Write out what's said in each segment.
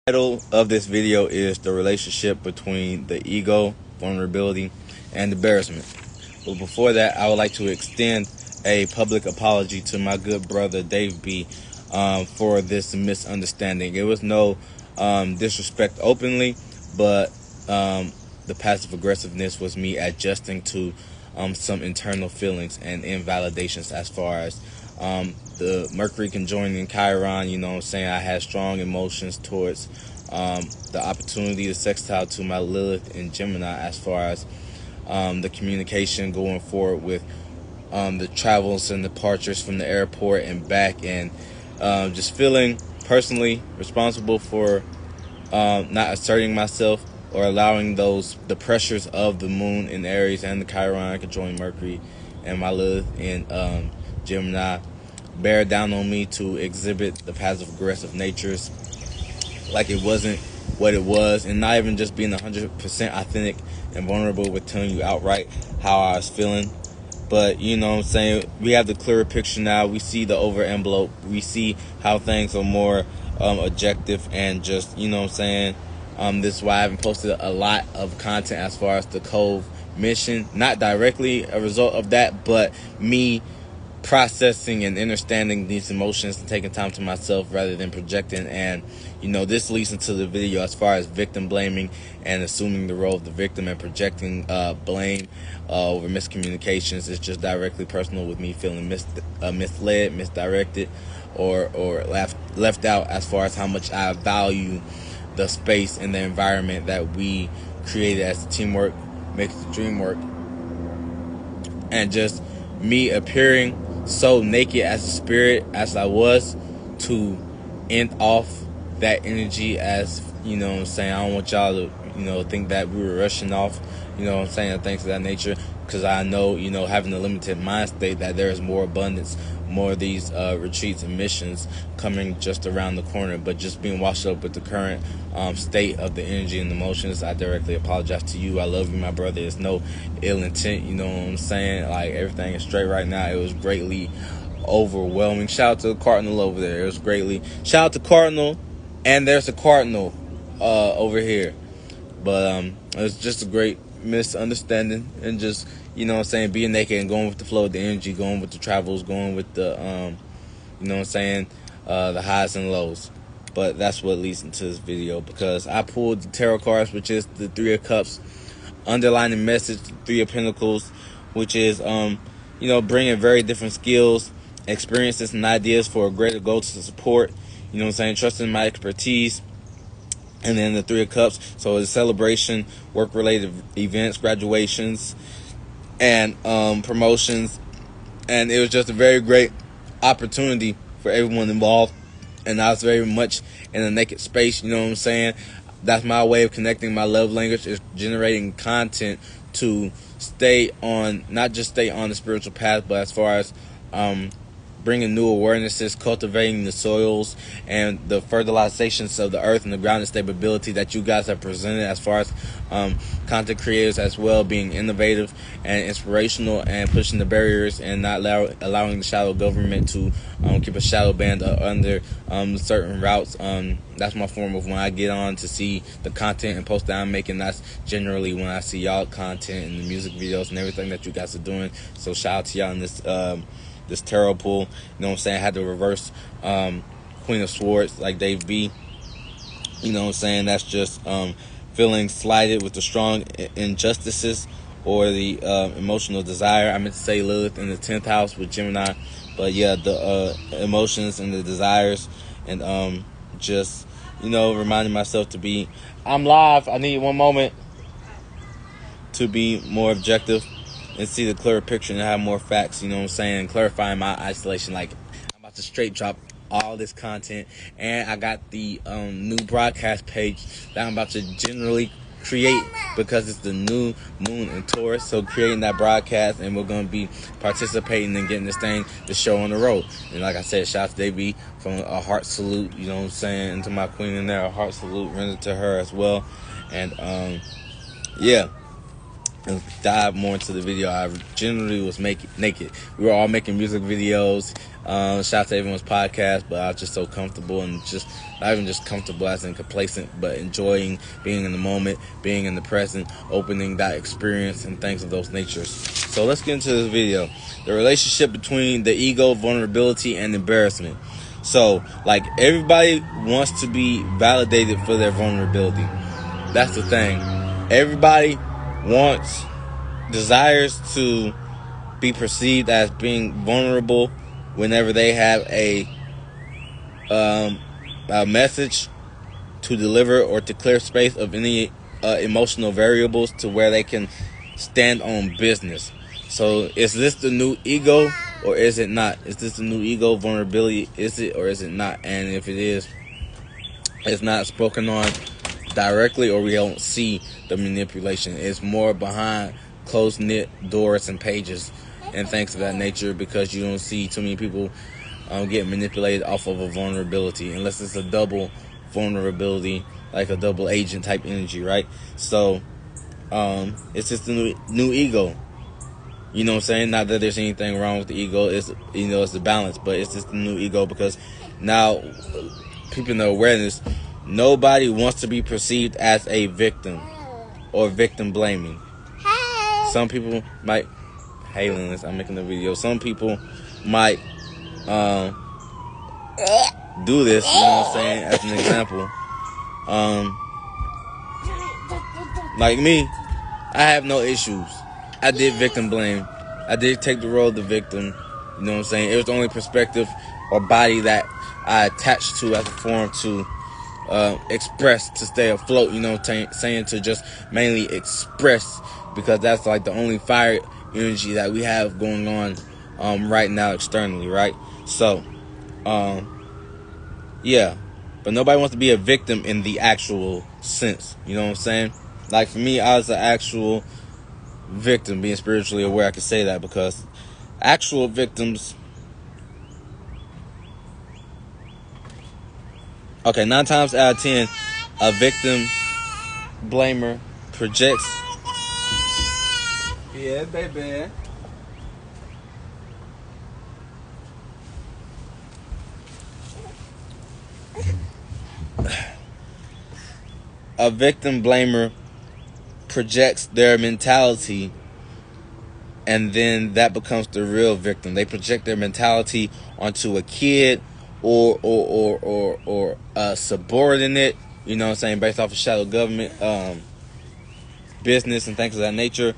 Title of this video is the relationship between the ego, vulnerability, and embarrassment. But before that, I would like to extend a public apology to my good brother Dave B for this misunderstanding. It was no disrespect openly, but the passive aggressiveness was me adjusting to some internal feelings and invalidations as far as the Mercury conjoining Chiron. You know what I'm saying? I had strong emotions towards the opportunity to sextile to my Lilith in Gemini as far as the communication going forward with the travels and departures from the airport and back, and just feeling personally responsible for not asserting myself or allowing the pressures of the moon in Aries and the Chiron conjoining Mercury and my Lilith in Gemini bear down on me to exhibit the passive aggressive natures like it wasn't what it was, and not even just being 100% authentic and vulnerable with telling you outright how I was feeling. But you know what I'm saying, we have the clearer picture now. We see the over envelope. We see how things are more objective and just, you know what I'm saying. This is why I haven't posted a lot of content as far as the Cove mission. Not directly a result of that, but me processing and understanding these emotions and taking time to myself rather than projecting. And you know, this leads into the video as far as victim blaming and assuming the role of the victim and projecting blame over miscommunications. It's just directly personal with me feeling misled, misdirected, or left out as far as how much I value the space and the environment that we created as teamwork makes the dream work. And just me appearing so naked as a spirit as I was to end off that energy, as you know what I'm saying. I don't want y'all to, you know, think that we were rushing off, you know what I'm saying, things of that nature, because I know, you know, having a limited mind state, that there is more abundance, more of these retreats and missions coming just around the corner. But just being washed up with the current state of the energy and emotions, I directly apologize to you. I love you, my brother. It's no ill intent, you know what I'm saying. Like, everything is straight right now. It was greatly overwhelming. Shout out to the Cardinal over there. It was greatly. Shout out to Cardinal, and there's a Cardinal over here. But it was just a great misunderstanding, and just, you know what I'm saying, being naked and going with the flow of the energy, going with the travels, going with the you know what I'm saying, the highs and lows. But that's what leads into this video, because I pulled the tarot cards, which is the Three of Cups, underlining message, the Three of Pentacles, which is you know, bringing very different skills, experiences, and ideas for a greater goal to support, you know what I'm saying, trusting my expertise. And then the Three of Cups, so it's celebration, work-related events, graduations, and promotions. And it was just a very great opportunity for everyone involved. And I was very much in a naked space, you know what I'm saying. That's my way of connecting. My love language is generating content to stay on, not just stay on the spiritual path, but as far as bringing new awarenesses, cultivating the soils and the fertilizations of the earth and the ground and stability that you guys have presented, as far as content creators as well, being innovative and inspirational and pushing the barriers and not allowing the shadow government to keep a shadow band under certain routes. That's my form of when I get on to see the content and posts that I'm making. That's generally when I see y'all content and the music videos and everything that you guys are doing. So shout out to y'all in this tarot pool, you know what I'm saying. I had the reverse Queen of Swords, like Dave B, you know what I'm saying. That's just feeling slighted with the strong injustices or the emotional desire. I meant to say Lilith in the 10th house with Gemini, but yeah, the emotions and the desires, and just, you know, reminding myself to be, I'm live, I need one moment to be more objective and see the clearer picture and have more facts, you know what I'm saying, clarifying my isolation. Like, I'm about to straight drop all this content, and I got the new broadcast page that I'm about to generally create, because it's the new moon in Taurus. So creating that broadcast, and we're going to be participating and getting this show on the road. And like I said, shout out to Davey from a heart salute, you know what I'm saying, and to my queen in there, a heart salute rendered to her as well. And yeah, and dive more into the video, I generally was making naked. We were all making music videos. Shout out to everyone's podcast, but I was just so comfortable, and just not even just comfortable as in complacent, but enjoying being in the moment, being in the present, opening that experience and things of those natures. So let's get into this video. The relationship between the ego, vulnerability, and embarrassment. So, like, everybody wants to be validated for their vulnerability. That's the thing. Everybody desires to be perceived as being vulnerable whenever they have a message to deliver, or to clear space of any emotional variables to where they can stand on business. So is this the new ego, or is it not? Is this the new ego, vulnerability? Is it, or is it not? And if it is, it's not spoken on directly, or we don't see the manipulation. It's more behind closed-knit doors and pages and things of that nature, because you don't see too many people get manipulated off of a vulnerability, unless it's a double vulnerability, like a double agent type energy, right? So it's just the new ego. You know what I'm saying? Not that there's anything wrong with the ego. It's, it's the balance, but it's just the new ego, because now people know awareness. Nobody wants to be perceived as a victim or victim blaming. Some people might, hey Linus, I'm making a video. Some people might do this, you know what I'm saying, as an example. Like me, I have no issues. I did victim blame. I did take the role of the victim. You know what I'm saying? It was the only perspective or body that I attached to as a form to express, to stay afloat, you know what I'm saying, to just mainly express, because that's like the only fire energy that we have going on right now externally, right? So yeah, but nobody wants to be a victim in the actual sense, you know what I'm saying? Like for me, I was an actual victim, being spiritually aware. I can say that, because actual victims, okay, 9 times out of 10, a victim blamer projects. Yeah, baby. A victim blamer projects their mentality, and then that becomes the real victim. They project their mentality onto a kid or a subordinate, you know what I'm saying, based off of shadow government, business and things of that nature,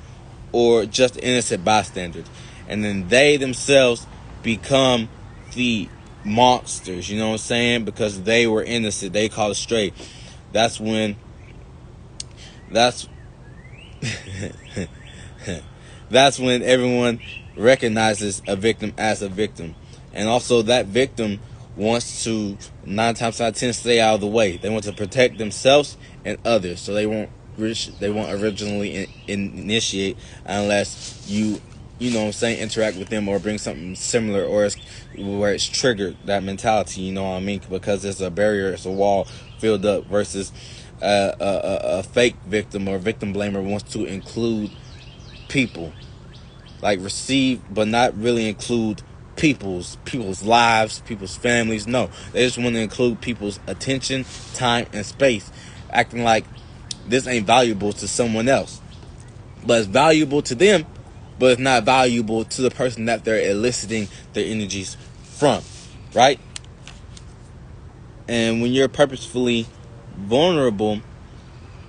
or just innocent bystanders. And then they themselves become the monsters, you know what I'm saying, because they were innocent. They caught it straight. That's when everyone recognizes a victim as a victim. And also that victim wants to 9 times out of 10 stay out of the way. They want to protect themselves and others, so they won't originally initiate unless you know what I'm saying, interact with them or bring something similar, or where it's triggered, that mentality, you know what I mean, because there's a barrier, it's a wall filled up, versus a fake victim or victim blamer wants to include people, like receive but not really include people's lives, people's families. No, they just want to include people's attention, time, and space, acting like this ain't valuable to someone else, but it's valuable to them, but it's not valuable to the person that they're eliciting their energies from, right? And when you're purposefully vulnerable,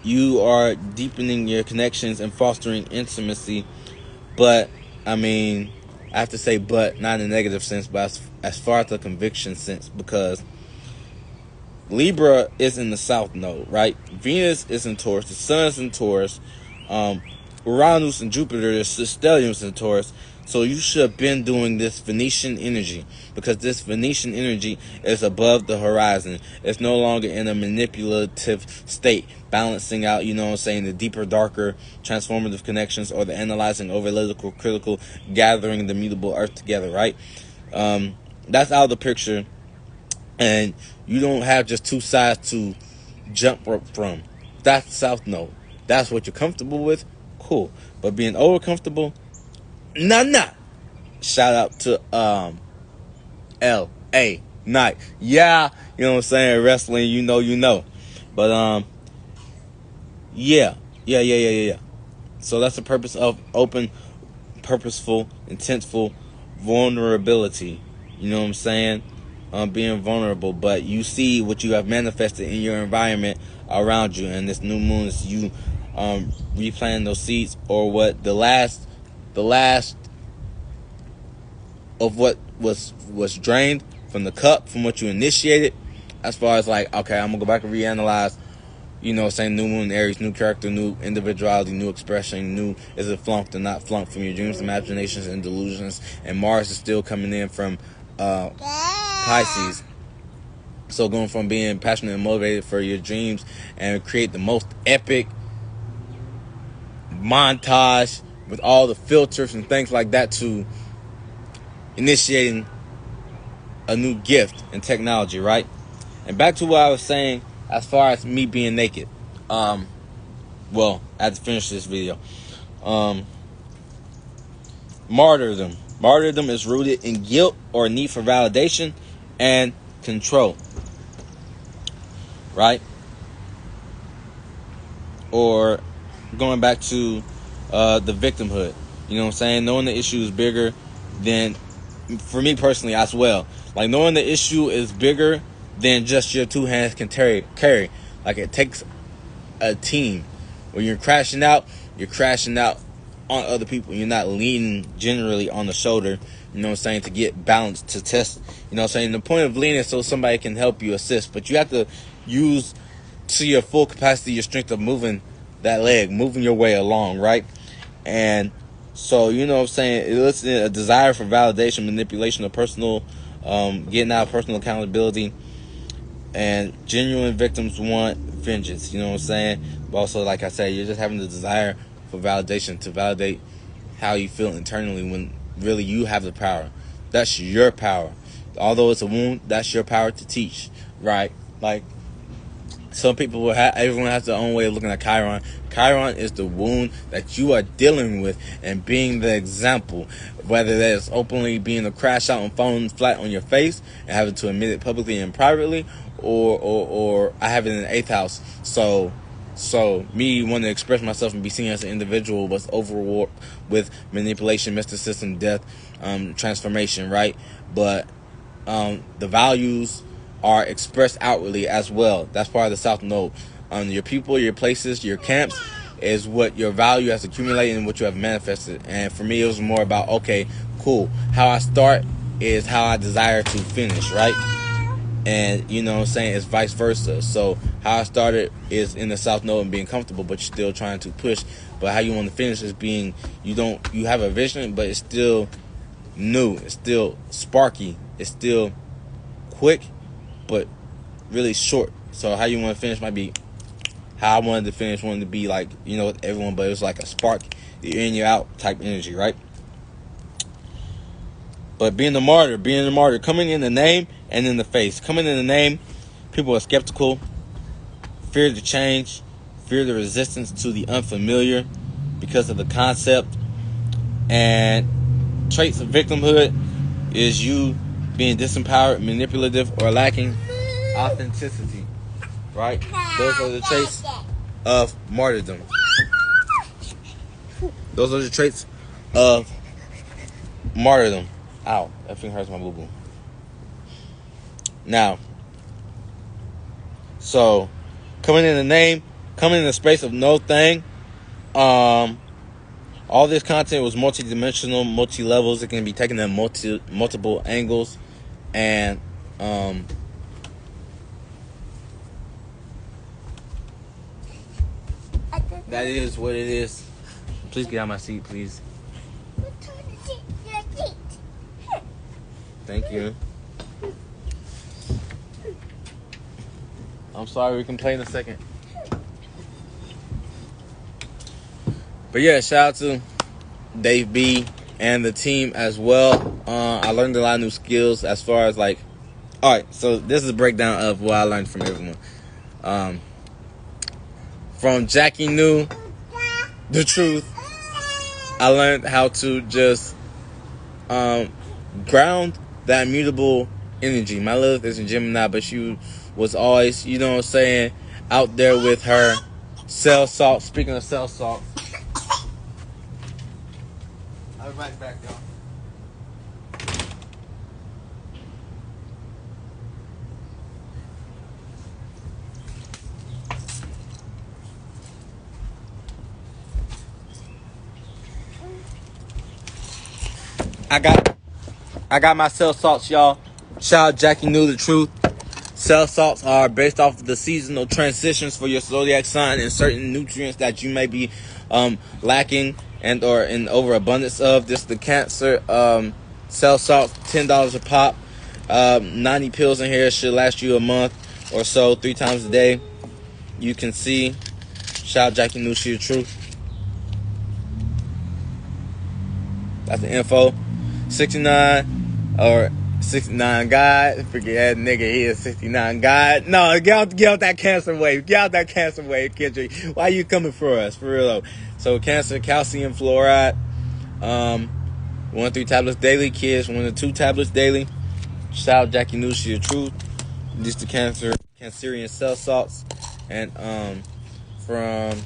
you are deepening your connections and fostering intimacy. But I mean, I have to say but, not in a negative sense, but as far as the conviction sense, because Libra is in the south node, right? Venus is in Taurus, the sun is in Taurus, Uranus and Jupiter, the stelliums in Taurus. So you should have been doing this Venetian energy, because this Venetian energy is above the horizon. It's no longer in a manipulative state, balancing out, you know what I'm saying, the deeper, darker, transformative connections, or the analyzing, analytical, critical, gathering the mutable earth together, right? That's out of the picture, and you don't have just two sides to jump from. That's the south node. That's what you're comfortable with. cool. But being over comfortable, nah. Shout out to L.A. Knight. Yeah, you know what I'm saying? Wrestling, you know. But yeah. So that's the purpose of open, purposeful, intentful vulnerability. You know what I'm saying? Being vulnerable, but you see what you have manifested in your environment around you, and this new moon is you replanting those seeds, or what the last of what was drained from the cup, from what you initiated, as far as like, okay, I'm gonna go back and reanalyze. You know, saying new moon Aries, new character, new individuality, new expression, new, is it flunked or not flunked from your dreams, imaginations, and delusions. And Mars is still coming in from Pisces. So going from being passionate and motivated for your dreams and create the most epic montage with all the filters and things like that, to initiating a new gift and technology, right? And back to what I was saying as far as me being naked. Well, I had to finish this video. Martyrdom. Martyrdom is rooted in guilt or need for validation and control, right? Or going back to the victimhood. You know what I'm saying? Knowing the issue is bigger than, for me personally as well, like knowing the issue is bigger than just your two hands can carry. Like it takes a team. When you're crashing out on other people. You're not leaning generally on the shoulder, you know what I'm saying, to get balance, to test, you know what I'm saying. The point of leaning is so somebody can help you assist, but you have to use to your full capacity your strength of moving that leg, moving your way along, right? And so, you know what I'm saying, it's a desire for validation, manipulation of personal, getting out of personal accountability. And genuine victims want vengeance, you know what I'm saying? But also, like I said, you're just having the desire for validation, to validate how you feel internally, when really you have the power. That's your power. Although it's a wound, that's your power to teach, right? Like, some people will have, everyone has their own way of looking at Chiron. Chiron is the wound that you are dealing with, and being the example, whether that's openly being a crash out and falling flat on your face and having to admit it publicly and privately, or I have it in the 8th house. So me wanting to express myself and be seen as an individual was overwrought with manipulation, mysticism, death, transformation, right? But the values are expressed outwardly as well. That's part of the South Node. Your people, your places, your camps is what your value has accumulated and what you have manifested. And for me, it was more about, okay, cool. How I start is how I desire to finish, right? And you know what I'm saying, it's vice versa. So how I started is in the South Node and being comfortable, but you're still trying to push. But how you want to finish is being, you have a vision, but it's still new, it's still sparky, it's still quick, but really short. So how you want to finish might be how I wanted to finish, wanted to be like, you know, with everyone, but it was like a spark, you're in, you're out type energy, right? But being the martyr, coming in the name and in the face. Coming in the name, people are skeptical, fear the change, fear the resistance to the unfamiliar because of the concept. And traits of victimhood is you being disempowered, manipulative, or lacking authenticity, right? Those are the traits of martyrdom. Those are the traits of martyrdom. Ow, that thing hurts my boo-boo. Now, so coming in the name, coming in the space of no thing. All this content was multidimensional, multi-levels. It can be taken in multiple angles, and that is what it is. Please get out of my seat, please. Thank you. I'm sorry, we can play in a second. But yeah, shout out to Dave B and the team as well. I learned a lot of new skills as far as like, alright, so this is a breakdown of what I learned from everyone. From Jackie Knew the Truth I learned how to just ground that immutable energy. My Lilith is in Gemini, but she was always, you know what I'm saying, out there with her cell salt. Speaking of cell salt, I'll be right back, y'all. I got my cell salts, y'all. Shout out Jackie knew the truth. Cell salts are based off of the seasonal transitions for your zodiac sign and certain nutrients that you may be lacking and or in overabundance of. This is the Cancer cell salts, $10 a pop. 90 pills in here should last you a month or so, 3 times a day. You can see. Shout out Jackie knew she the truth. That's the info. 69 or 69 God. Forget that nigga, he is 69 God. No, get out that Cancer wave. Get out that Cancer wave, Kendrick. Why you coming for us? For real though. So Cancer, calcium fluoride. 1 to 3 tablets daily. Kids, 1 to 2 tablets daily. Shout out Jackie knew she the truth. This the Cancerian cell salts. And from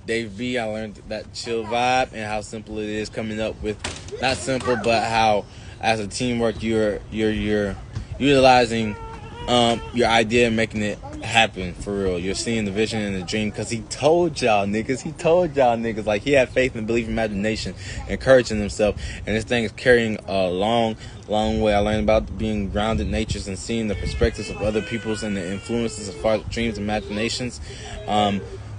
Dave B, I learned that chill vibe and how simple it is coming up with, not simple, but how as a teamwork you're utilizing your idea and making it happen for real. You're seeing the vision and the dream because he told y'all niggas like he had faith and belief, imagination, encouraging himself, and this thing is carrying a long way. I learned about being grounded natures and seeing the perspectives of other people's and the influences as far as dreams, imaginations.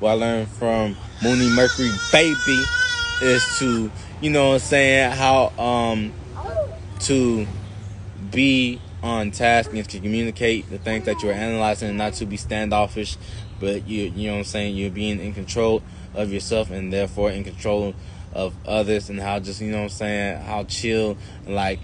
What I learned from Mooney Mercury baby is to, you know what I'm saying, how to be on task and to communicate the things that you're analyzing and not to be standoffish, but you know what I'm saying, you're being in control of yourself and therefore in control of others, and how just, you know what I'm saying, how chill and like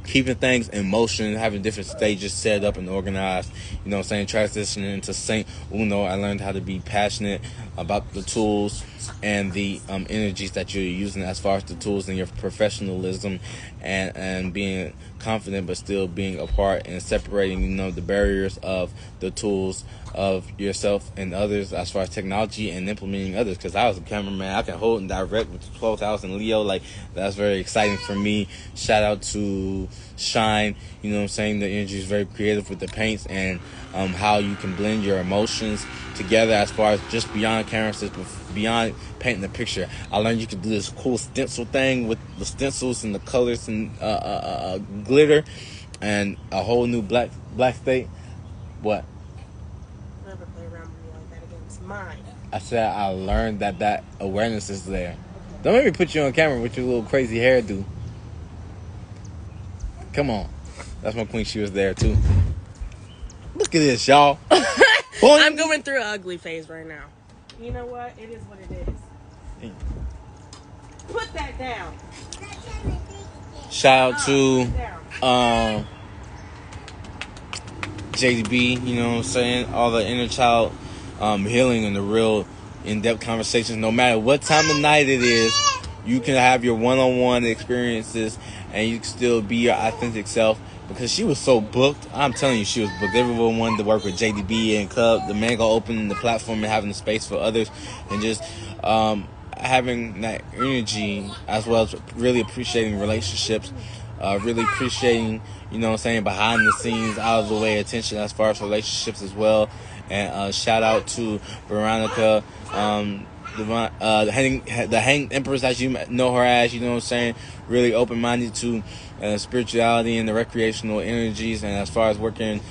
keeping things in motion, having different stages set up and organized, you know what I'm saying, transitioning into Saint Uno. I learned how to be passionate about the tools and the energies that you're using as far as the tools and your professionalism, and being confident but still being apart and separating, you know, the barriers of the tools of yourself and others as far as technology and implementing others. Because I was a cameraman, I can hold and direct with the 12th in Leo. Like, that's very exciting for me. Shout out to Shine, you know what I'm saying, the energy is very creative with the paints and how you can blend your emotions together as far as just beyond canvases, beyond painting the picture. I learned you could do this cool stencil thing with the stencils and the colors and glitter and a whole new black state. What? Never play around with me like that again. It's mine. I said I learned that awareness is there. Don't make me put you on camera with your little crazy hairdo. Come on. That's my queen. She was there too. Look at this, y'all. I'm going through an ugly phase right now. You know what? It is what it is. Put that down. Shout out to JDB, you know what I'm saying? All the inner child healing and the real in-depth conversations. No matter what time of night it is, you can have your one-on-one experiences and you can still be your authentic self. Because she was so booked. I'm telling you, she was booked. Everyone wanted to work with JDB and Cub. The man go opening the platform and having the space for others. And just having that energy, as well as really appreciating relationships. Really appreciating, you know what I'm saying, behind the scenes, out of the way attention as far as relationships as well. And shout out to Veronica, the Hanged Empress, as you know her as, you know what I'm saying, really open-minded to spirituality and the recreational energies, and as far as working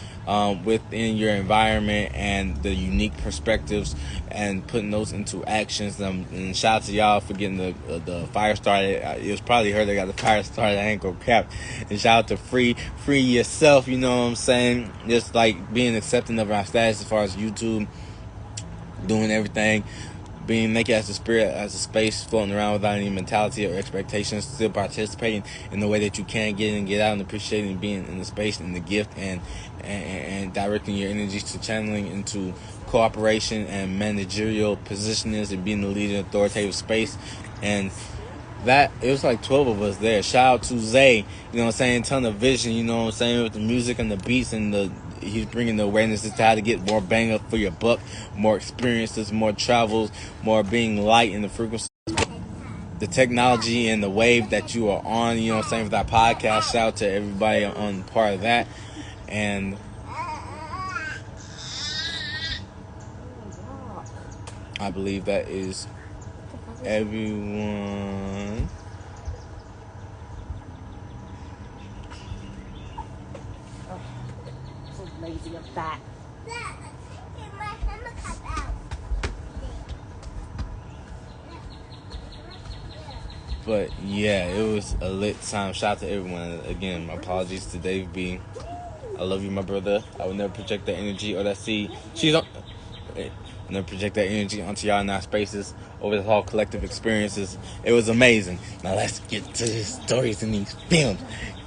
within your environment and the unique perspectives and putting those into actions. And shout out to y'all for getting the fire started. It was probably her that got the fire started. I ain't gonna cap. And shout out to free yourself, you know what I'm saying, just like being accepting of our status as far as YouTube, doing everything being naked as a spirit, as a space, floating around without any mentality or expectations, still participating in the way that you can get in and get out, and appreciating being in the space and the gift, and directing your energies to channeling into cooperation and managerial positionings and being the leader in authoritative space. And that, it was like 12 of us there. Shout out to Zay, you know what I'm saying, ton of vision, you know what I'm saying, with the music and the beats, and he's bringing the awareness to how to get more bang up for your buck, more experiences, more travels, more being light in the frequency, the technology and the wave that you are on, you know what I'm saying, with that podcast. Shout out to everybody on part of that. And I believe that is everyone. So lazy of that. But yeah, it was a lit time. Shout out to everyone. Again, my apologies to Dave B. I love you, my brother. I will never project that energy or that seed. I'll never project that energy onto y'all in our spaces over the whole collective experiences. It was amazing. Now let's get to the stories in these films.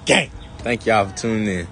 Gang! Thank y'all for tuning in.